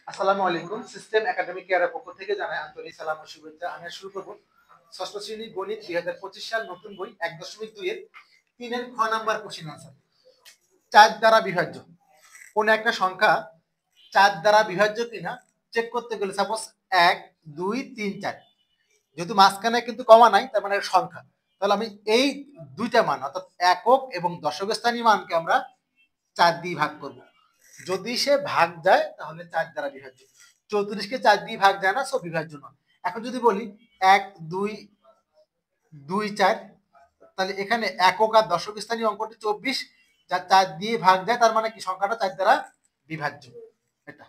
আসসালামু আলাইকুম। System academic কেয়ারের পক্ষ থেকে জানাই আন্তরিক সালাম ও শুভেচ্ছা। আমি শুরু করব ষষ্ঠ শ্রেণী গণিত ২০২৫ সাল নতুন বই ১.২ এর ৩ এর খ নাম্বার কোশ্চেন আনসার। ৪ দ্বারা বিভাজ্য কোন একটা সংখ্যা ৪ দ্বারা বিভাজ্য কিনা চেক করতে গেলে সাপোজ ১ ২ ৩ ৪, যেহেতু মাঝখানে কিন্তু কমা নাই, তার মানে সংখ্যা, তাহলে আমি এই দুইটা মান অর্থাৎ একক এবং দশক স্থানীয় মানকে আমরা ৪ দিয়ে ভাগ করব। যদি সে ভাগ যায় তাহলে ৪ দ্বারা বিভাজ্য। ৩৪কে ৪ দিয়ে ভাগ যায় না, সো বিভাজ্য নয়। এখন যদি বলি ১ ২ ২ ৪, তাহলে এখানে একক আর দশক স্থানীয় অঙ্কটি ২৪, যা ৪ দিয়ে ভাগ যায়, তার মানে কি সংখ্যাটা ৪ দ্বারা বিভাজ্য। এটা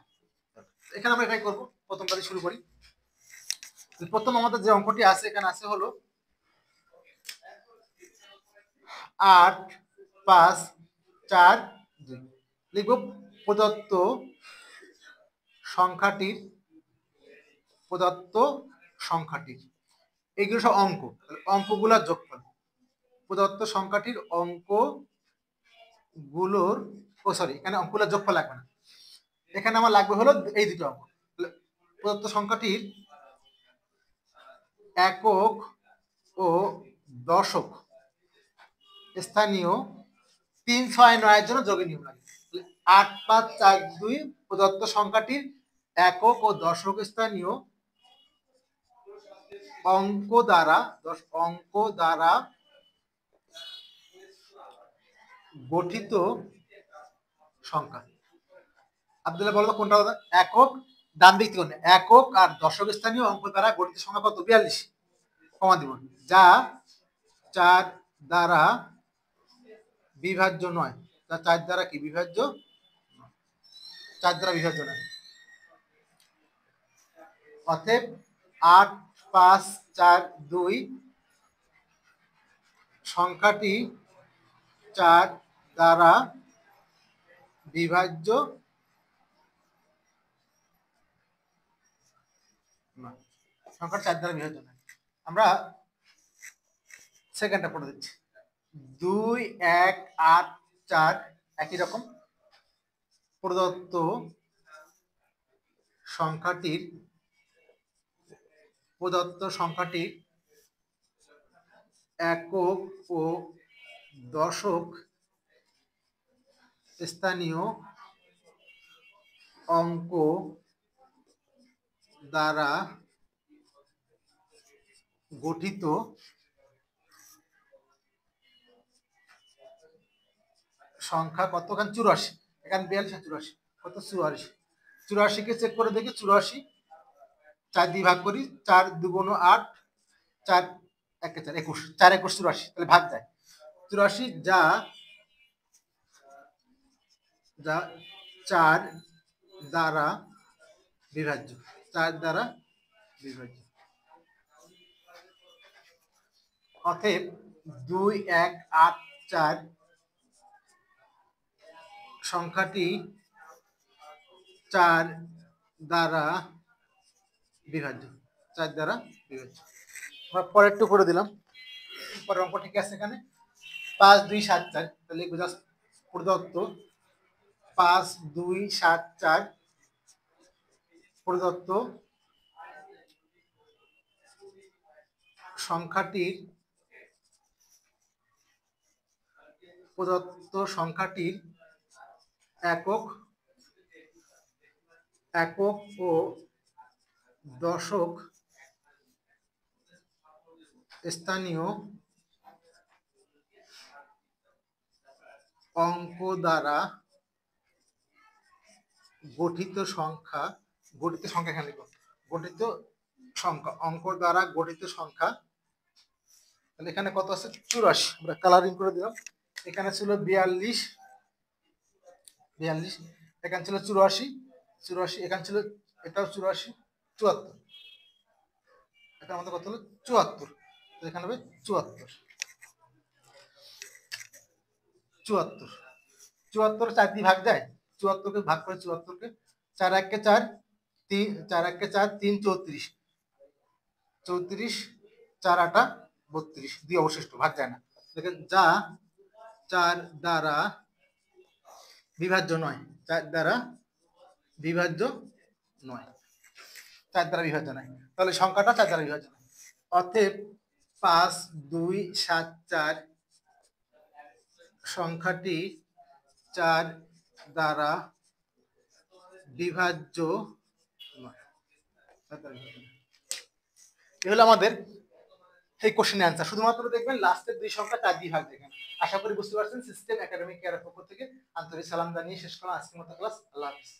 এখানে আমরা এটাই করব। প্রথমটা দিয়ে শুরু করি। প্রথম আমাদের যে অঙ্কটি আছে এখানে আছে হলো ৮ ৫ ৪ ২। লিখব প্রদত্ত সংখ্যাটির এগুলো সব অঙ্ক, অঙ্কগুলোর যোগফল। প্রদত্ত সংখ্যাটির অঙ্কগুলোর এখানে অঙ্কগুলোর যোগফল লাগবে না, এখানে আমার লাগবে হলো এই দুটো অঙ্ক। প্রদত্ত সংখ্যাটির একক ও দশক স্থানীয় ৩ ৬ ৯ এর জন্য যোগের নিয়ম লাগে। ৮ ৫ ৪ ২ প্রদত্ত সংখ্যাটির একক ও দশক স্থানীয় অঙ্ক দ্বারা গঠিত সংখ্যা। আব্দুল্লাহ বলো কোনটা হবে? একক, ডান দিক থেকে একক আর দশক স্থানীয় অঙ্ক দ্বারা গঠিত সংখ্যা কত? ৪২ কমা দিব, যা ৪ দ্বারা বিভাজ্য নয়। যা ৪ দ্বারা কি বিভাজ্য? ৪ দ্বারা বিভাজ্য নয়। অতএব ৮ ৫ ৪ ২ সংখ্যাটি ৪ দ্বারা বিভাজ্য নয়। সংখ্যা ৪ দ্বারা বিভাজ্য নয়। আমরা সেকেন্ডটা পড়ে দিচ্ছি। ২ ১ ৮ ৪ একই রকম। প্রদত্ত সংখ্যাটির একক ও দশক স্থানীয় অঙ্ক দ্বারা গঠিত সংখ্যা কতখান? ৮৪। এখানে ৪২ আর ৮৪ কত? ৪৪। ৮৪কে চেক করে দেখি। ৮৪ ৪ দিয়ে ভাগ করি, ৪ ২ ৮, ৪ ১ ৪ ২১, ৪ ২১ ৮৪, তাহলে ভাগ যায়। ৮৪ যা ৪ দ্বারা বিভাজ্য। ৪ দ্বারা বিভাজ্য। অতএব ২ ১ ৮ ৪ সংখ্যাটি ৪ দ্বারা বিভাজ্য। ৪ দ্বারা বিভাজ্য। আমরা পরেরটু করে দিলাম। পরের অঙ্ক ঠিক আছে। এখানে ৫ ২ ৭ ৪, তাহলে লিখবো জাস্ট প্রদত্ত ৫ ২ ৭ ৪ প্রদত্ত সংখ্যাটির একক ও দশক স্থানীয় অঙ্ক দ্বারা গঠিত সংখ্যা এখানে গঠিত সংখ্যা, অঙ্ক দ্বারা গঠিত সংখ্যা। তাহলে এখানে কত আছে? ৮৪। আমরা কালারিং করে দিলাম। এখানে ছিল ৪২, এখানে ছিল ৮৪, এখানে ছিল এটাও ৮৪, ৭৪। এটা আমাদের কত হলো? ৭৪। এখানে হবে ৭৪। ৭৪ ৪ দিয়ে ভাগ যায়। ৭৪কে ভাগ করে ৭৪কে ৪ ১ কে ৪ ৩, ৪ ১ কে ৪ ৩ ৩৪, ৩৪ ৪ ৮ ৩২, ২ অবশিষ্ট, ভাগ যায় না। দেখেন, যা ৪ দ্বারা বিভাজ্য নয়। ৪ দ্বারা বিভাজ্য 9, 4 দ্বারা বিভাজ্য নয়, তাহলে সংখ্যাটা 4 দ্বারা বিভাজ্য নয়। অতএব 5 2 7 4 সংখ্যাটি 4 দ্বারা বিভাজ্য নয়। এ হলো আমাদের এই কোশ্চেনের অ্যান্সার। শুধুমাত্র দেখবেন লাস্টের 2 সংখ্যা 4 দিয়ে ভাগ দেখেন। আশা করি বুঝতে পারছেন। সিস্টেম একাডেমিক কেয়ারের পক্ষ থেকে আন্তরিক সালাম জানিয়ে শেষ করলাম আজকের মতো ক্লাস। আল্লাহ হাফেজ।